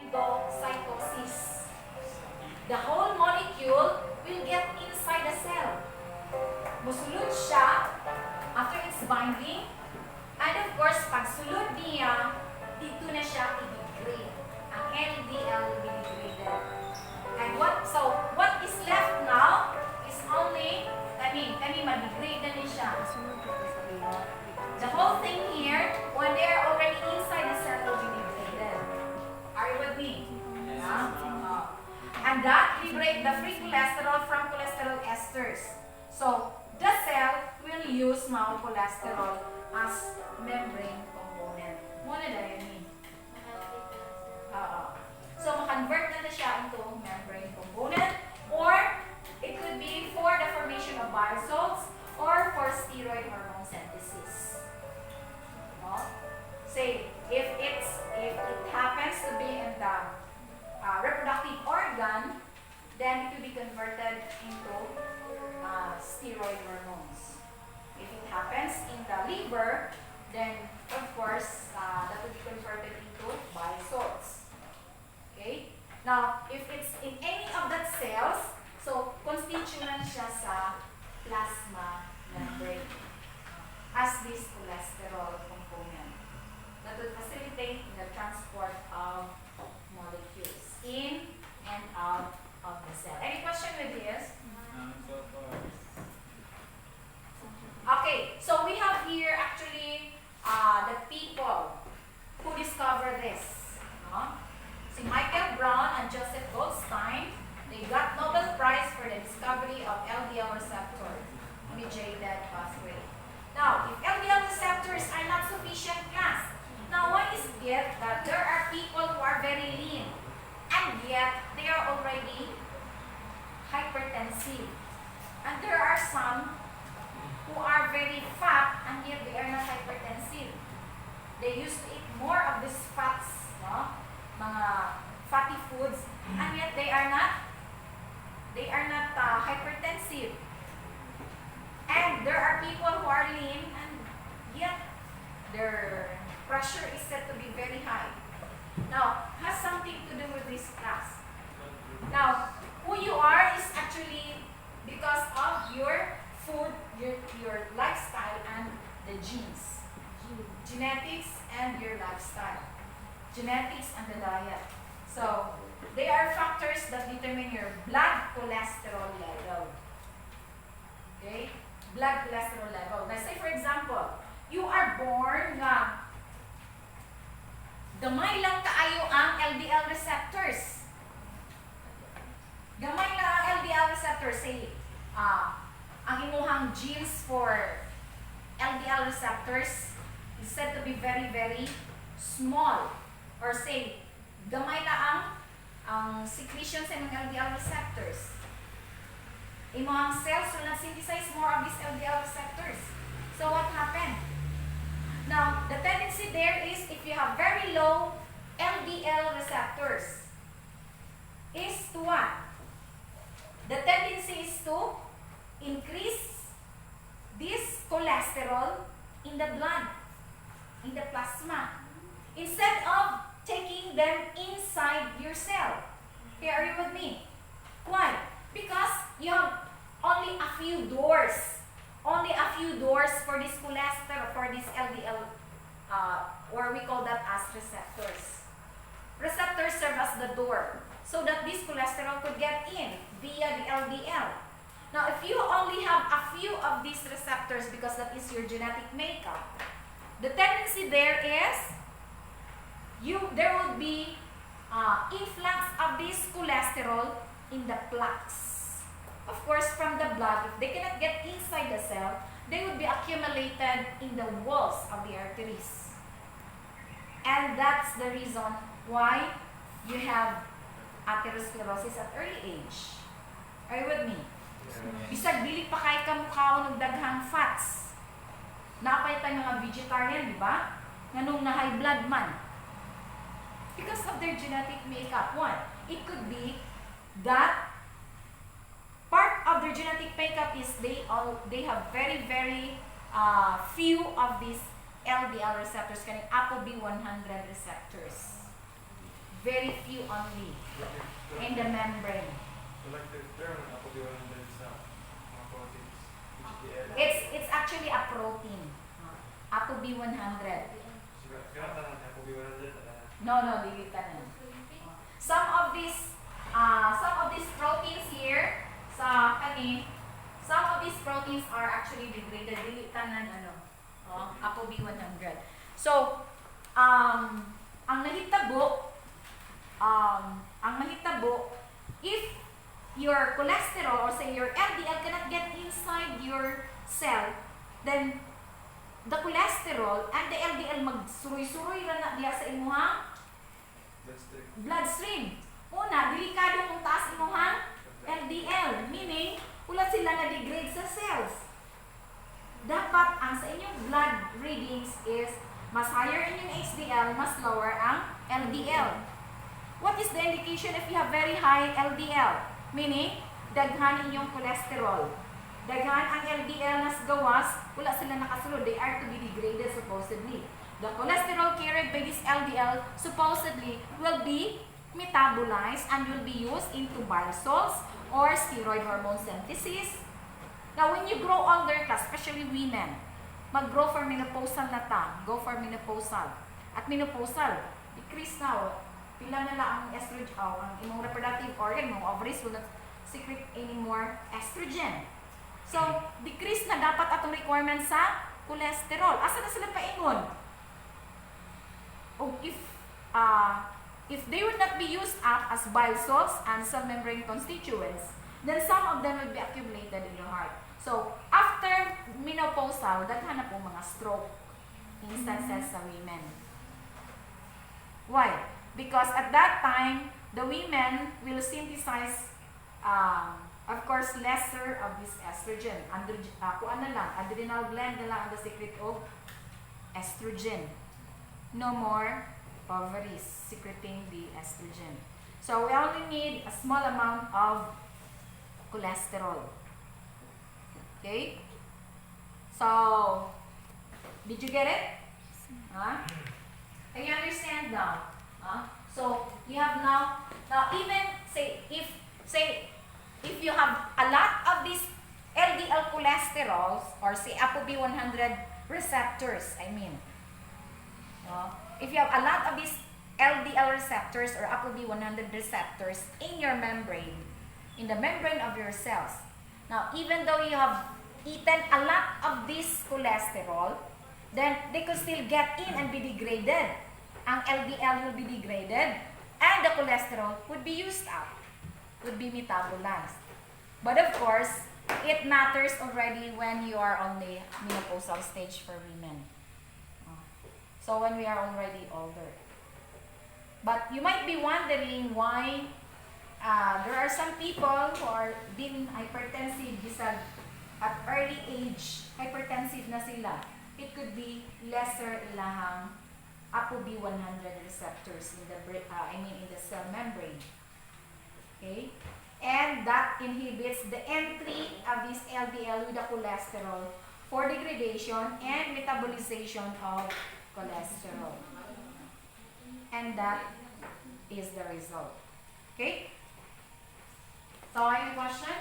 endocytosis. The whole molecule will get inside the cell. Musulod siya after its binding. And of course, pag sulod niya, dito na siya i-degrade. Ang LDL will be degraded. And what is left now is only, ma-degrade na din siya. The whole thing here, when they are already inside the cell, will be degraded. Are you with me? Yeah. And that liberate the free cholesterol from cholesterol esters. So, the cell will use now cholesterol as membrane component. Muna dahil ni. So, ma-convert na siya into membrane component, or it could be for the formation of bile salts or for steroid hormone synthesis. Say, if it happens to be in the reproductive organ, then it will be converted into steroid hormones. If it happens in the liver, then of course that will be converted into bile salts. Okay? Now, if it's in any of that cells, so constituent siya sa plasma membrane as this cholesterol component that will facilitate the transport of molecules in and out of the cell. Any question with this? Okay, so we have here actually the people who discovered this. Si Michael Brown and Joseph Goldstein, they got Nobel Prize for the discovery of LDL receptor mediated pathway. Now, if LDL receptors are not sufficient class, now why is it that there are people who are very lean and yet they are already hypertensive, and there are some who are very fat and yet they are not hypertensive? They used to eat more of these fats, mga fatty foods, and yet they are not hypertensive. And there are people who are lean and yet their pressure is said to be very high. Now, has something to do with this class. Now, who you are is actually because of your food, your lifestyle, and the genes. Genetics and your lifestyle. Genetics and the diet. So, they are factors that determine your blood cholesterol level. Okay? Blood cholesterol level. Now, say for example, you are born na gamay lang kaayo ang LDL receptors. Gamay lang ang LDL receptors. Say, ang imuhang genes for LDL receptors is said to be very, very small. Or say, gamay lang ang secretion sa mga LDL receptors. Imuhang cells will not synthesize more of these LDL receptors. So what happened? Now, the tendency there is if you have very low LDL receptors, is to what? The tendency is to increase this cholesterol in the blood, in the plasma, instead of taking them inside your cell. Okay, are you with me? Why? Because you have only a few doors for this cholesterol, for this LDL, or we call that as receptors. Receptors serve as the door so that this cholesterol could get in via the LDL. Now, if you only have a few of these receptors because that is your genetic makeup, the tendency there is there will be influx of this cholesterol in the plaques. Of course, from the blood, if they cannot get inside the cell, they would be accumulated in the walls of the arteries. And that's the reason why you have atherosclerosis at early age. Are you with me? Bisag dili pa kay kamukhaon ng daghang fats. Napay tayo mga vegetarian, di ba? Nganong na high blood man. Because of their genetic makeup. One, it could be that part of their genetic makeup is they have very, very few of these LDL receptors, kaning ApoB100 receptors. very few only in the membrane. So like the term ApoB100 sa mga proteins, HDL. It's actually a protein. ApoB100. Kaya tanong ApoB100 No, dili tanan. Some of these proteins here sa kani, some of these proteins are actually degraded. Dili tanan ApoB100. So, ang nahitabo, if your cholesterol or say your LDL cannot get inside your cell, then the cholesterol and the LDL magsuroy-suroy ra na diya sa imuhang bloodstream. Una, delikado kung taas imuhang LDL, meaning ulat sila na-degrade sa cells. Dapat ang sa inyong blood readings is mas higher inyong HDL, mas lower ang LDL. What is the indication if you have very high LDL? Meaning, daghan inyong cholesterol. Daghan ang LDL na gawas, wala sila nakasulod. They are to be degraded supposedly. The cholesterol carried by this LDL supposedly will be metabolized and will be used into bile salts or steroid hormone synthesis. Now, when you grow older ka, especially women, mag-grow for menopausal na ta. Go for menopausal. At menopausal, decrease na. Pila na lang ang estrogen, ang imong reproductive organ, mga ovaries will not secrete any more estrogen. So, decrease na dapat atong requirement sa cholesterol. Asa na sila paingon? Oh, if they would not be used up as bile salts and cell membrane constituents, then some of them will be accumulated in your heart. So, after menopausal, daghan na po mga stroke instances sa women. Why? Because at that time, the women will synthesize, of course, lesser of this estrogen. Kuan na lang, adrenal gland na lang ang the secret of estrogen. No more ovaries secreting the estrogen. So we only need a small amount of cholesterol. Okay? So, did you get it? Can you understand now? So you have now even say if you have a lot of these LDL cholesterols or say ApoB100 receptors, if you have a lot of these LDL receptors or ApoB100 receptors in your membrane, in the membrane of your cells. Now, even though you have eaten a lot of this cholesterol, then they could still get in and be degraded. Ang LDL will be degraded and the cholesterol would be used up, would be metabolized. But of course, it matters already when you are on the menopausal stage for women. So when we are already older. But you might be wondering why there are some people who are being hypertensive at early age, hypertensive na sila. It could be lesser ilahang ApoB100 receptors in the cell membrane. Okay? And that inhibits the entry of this LDL with the cholesterol for degradation and metabolization of cholesterol. And that is the result. Okay? So, any question?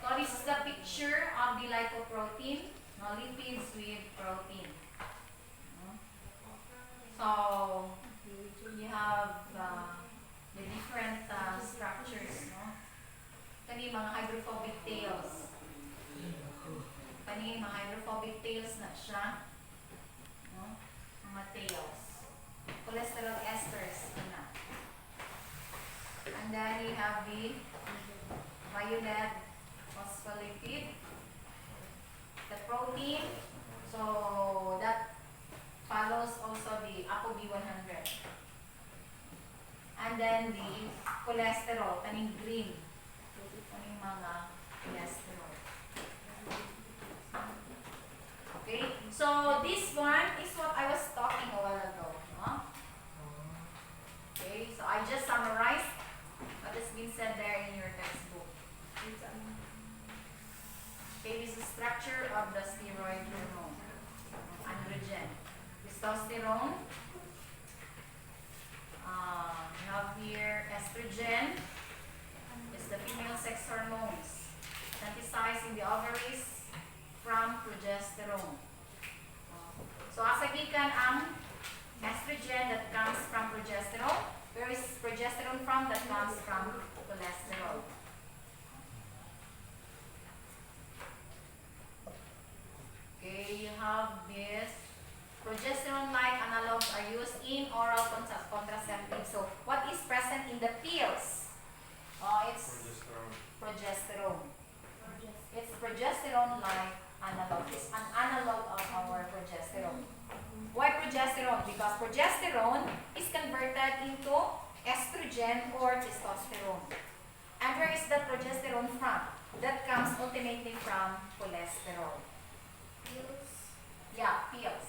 So, this is the picture of the lipoprotein. No, lipids with protein. So, you have the different structures. Kani mga hydrophobic tails. Kani mga hydrophobic tails na siya. Mga tails. Cholesterol esters. And then you have the violet phospholipid. The protein. So that follows also the ApoB100. And then the cholesterol, kaning green. Kaning mga cholesterol. Okay? So this one is what I was talking a while ago. Okay? So I just summarized what has been said there in your textbook. Okay, this is the structure of the steroid hormone. Androgen. Testosterone, progesterone from? That comes from cholesterol. Okay, you have this. Progesterone-like analogs are used in oral contraceptives. So, what is present in the pills? It's Progesterone. progesterone. It's progesterone-like analog. It's an analog of our progesterone. Why progesterone? Because progesterone is converted into estrogen or testosterone. And where is the progesterone from? That comes ultimately from cholesterol. Pills. Yeah, pills.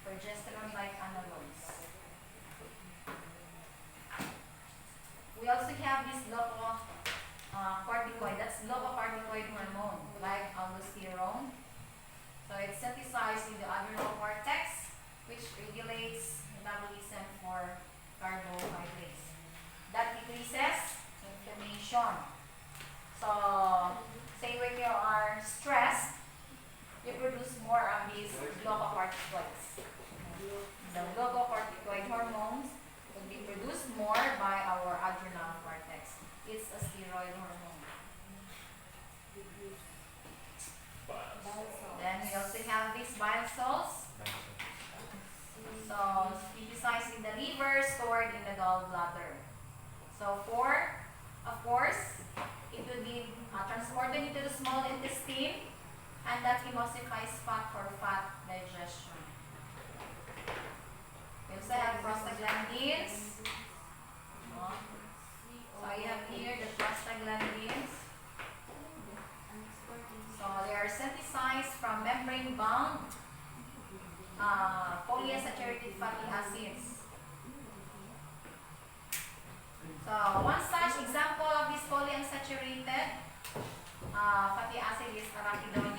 Progesterone-like analogs. We also have this corticoid. That's corticoid hormone, like aldosterone. So it's synthesized in the adrenal cortex, which regulates metabolism for carbohydrates. That decreases inflammation. So, say when you are stressed, you produce more of these glucocorticoids. The glucocorticoid hormones will be produced more by our adrenal cortex. It's a steroid hormone. Then we also have these bile salts. So, synthesized in the liver, stored in the gallbladder. So, of course, it will be transported into the small intestine, and that emulsifies fat for fat digestion. We also have prostaglandins. So you have here the prostaglandins. So they are synthesized from membrane-bound polyunsaturated fatty acids. So one such example of this polyunsaturated fatty acid is arachidonic.